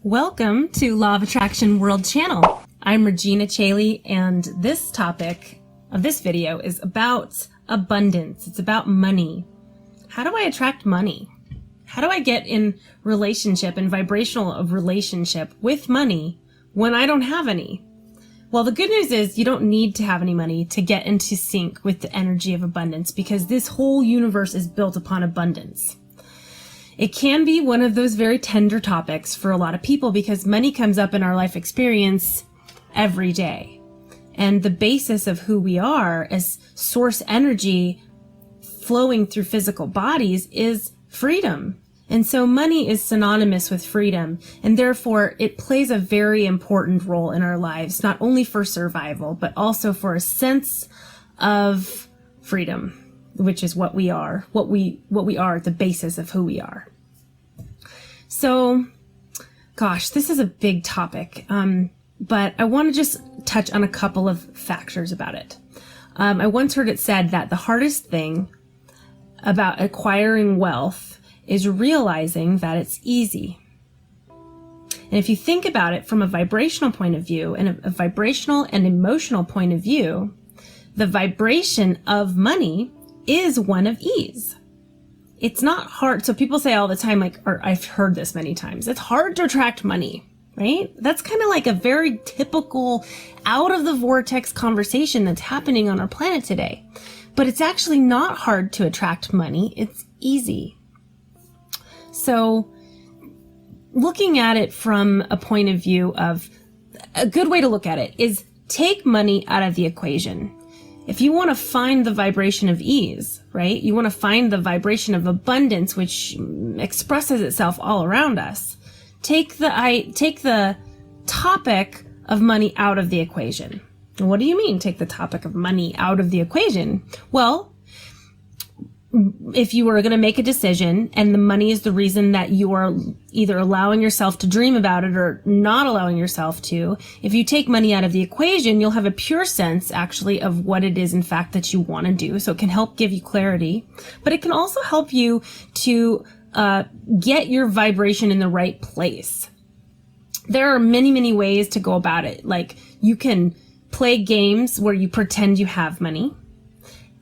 Welcome to Law of Attraction World Channel. I'm Regina Chaley, and this topic of this video is about abundance. It's about money. How do I attract money? How do I get in relationship and vibrational of relationship with money when I don't have any? Well, the good news is you don't need to have any money to get into sync with the energy of abundance, because this whole universe is built upon abundance. It can be one of those very tender topics for a lot of people because money comes up in our life experience every day. And the basis of who we are as source energy flowing through physical bodies is freedom. And so money is synonymous with freedom, and therefore it plays a very important role in our lives, not only for survival, but also for a sense of freedom, which is what we are, what we are, the basis of who we are. So, gosh, this is a big topic, but I want to just touch on a couple of factors about it. I once heard it said that the hardest thing about acquiring wealth is realizing that it's easy. And if you think about it from a vibrational point of view and a vibrational and emotional point of view, the vibration of money is one of ease. It's not hard. So people say all the time, or I've heard this many times, it's hard to attract money, right? That's kind of like a very typical out of the vortex conversation that's happening on our planet today. But it's actually not hard to attract money. It's easy. So looking at it from a point of view of a good way to look at it is take money out of the equation. If you want to find the vibration of ease, right? You want to find the vibration of abundance, which expresses itself all around us. Take the topic of money out of the equation. What do you mean, take the topic of money out of the equation? Well, if you were going to make a decision and the money is the reason that you are either allowing yourself to dream about it or not allowing yourself to, if you take money out of the equation, you'll have a pure sense actually of what it is in fact that you want to do. So it can help give you clarity, but it can also help you to get your vibration in the right place. There are many, many ways to go about it. Like you can play games where you pretend you have money.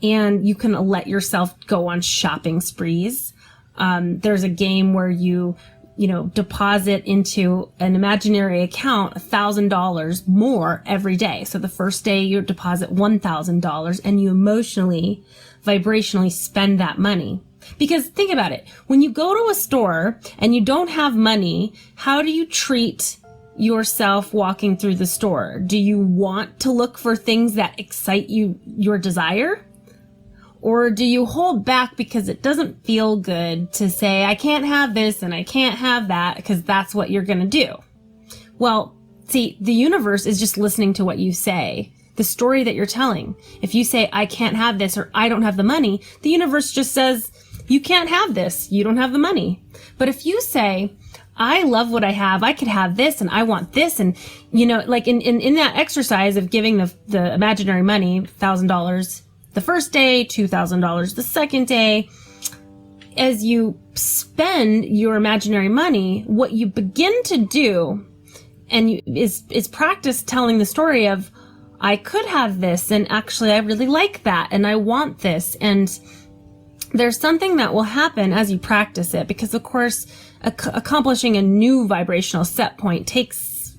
And you can let yourself go on shopping sprees. There's a game where you deposit into an imaginary account $1,000 more every day. So the first day you deposit $1,000 and you emotionally, vibrationally spend that money. Because think about it. When you go to a store and you don't have money, how do you treat yourself walking through the store? Do you want to look for things that excite your desire? Or do you hold back because it doesn't feel good to say, I can't have this and I can't have that, because that's what you're going to do? Well, see, the universe is just listening to what you say, the story that you're telling. If you say, I can't have this or I don't have the money, the universe just says, you can't have this, you don't have the money. But if you say, I love what I have, I could have this and I want this, and like in that exercise of giving the imaginary money, $1,000, the first day, $2,000 the second day, as you spend your imaginary money, what you begin to do is practice telling the story of, I could have this, and actually I really like that, and I want this. And there's something that will happen as you practice it, because of course accomplishing a new vibrational set point takes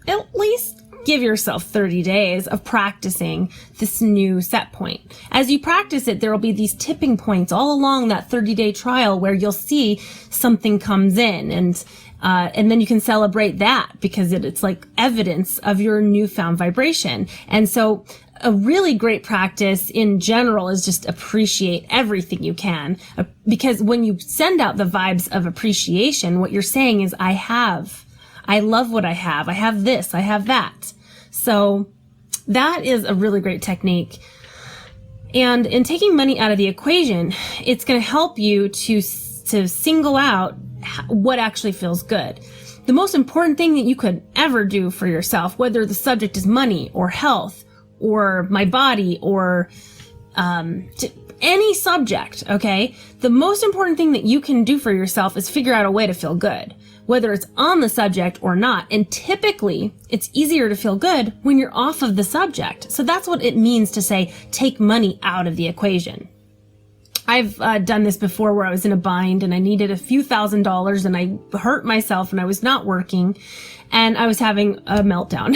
at least give yourself 30 days of practicing this new set point. As you practice it, there will be these tipping points all along that 30-day trial where you'll see something comes in, and then you can celebrate that because it's like evidence of your newfound vibration. And so a really great practice in general is just appreciate everything you can, because when you send out the vibes of appreciation, what you're saying is, I love what I have this, I have that. So that is a really great technique. And in taking money out of the equation, it's going to help you to single out what actually feels good. The most important thing that you could ever do for yourself, whether the subject is money or health or my body or to any subject, okay? The most important thing that you can do for yourself is figure out a way to feel good, whether it's on the subject or not. And typically, it's easier to feel good when you're off of the subject. So that's what it means to say, take money out of the equation. I've done this before where I was in a bind and I needed a few $1,000s and I hurt myself and I was not working and I was having a meltdown.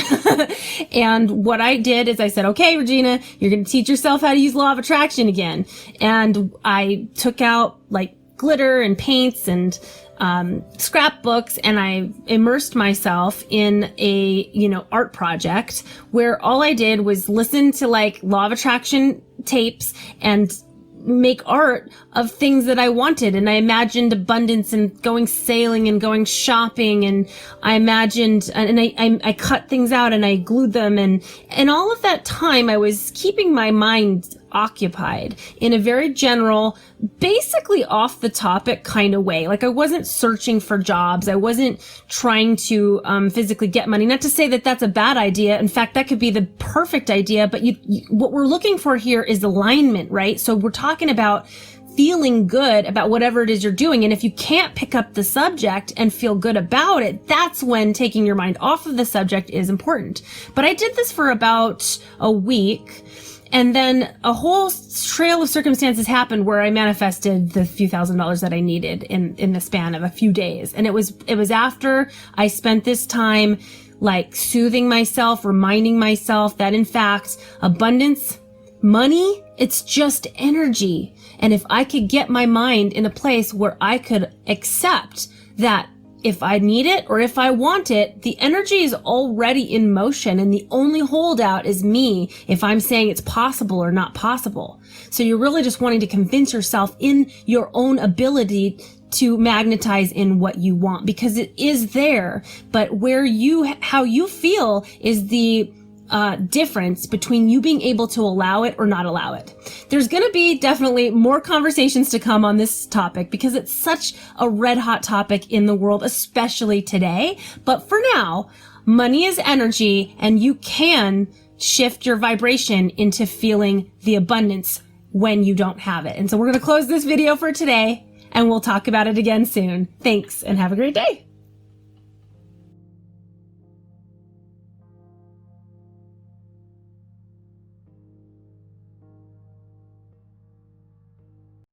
And what I did is I said, okay, Regina, you're going to teach yourself how to use law of attraction again. And I took out like glitter and paints and scrapbooks, and I immersed myself in a, art project where all I did was listen to like law of attraction tapes and make art of things that I wanted. And I imagined abundance and going sailing and going shopping. And I imagined, and I cut things out and I glued them. And all of that time I was keeping my mind occupied in a very general, basically off the topic kind of way. Like I wasn't searching for jobs. I wasn't trying to physically get money. Not to say that that's a bad idea. In fact, that could be the perfect idea. But what we're looking for here is alignment, right? So we're talking about feeling good about whatever it is you're doing. And if you can't pick up the subject and feel good about it, that's when taking your mind off of the subject is important. But I did this for about a week. And then a whole trail of circumstances happened where I manifested the few $1,000s that I needed in the span of a few days. And it was after I spent this time like soothing myself, reminding myself that in fact, abundance, money, it's just energy. And if I could get my mind in a place where I could accept that if I need it or if I want it, the energy is already in motion and the only holdout is me if I'm saying it's possible or not possible. So you're really just wanting to convince yourself in your own ability to magnetize in what you want because it is there. But how you feel is the difference between you being able to allow it or not allow it. There's going to be definitely more conversations to come on this topic because it's such a red hot topic in the world, especially today. But for now, money is energy and you can shift your vibration into feeling the abundance when you don't have it. And so we're going to close this video for today and we'll talk about it again soon. Thanks and have a great day.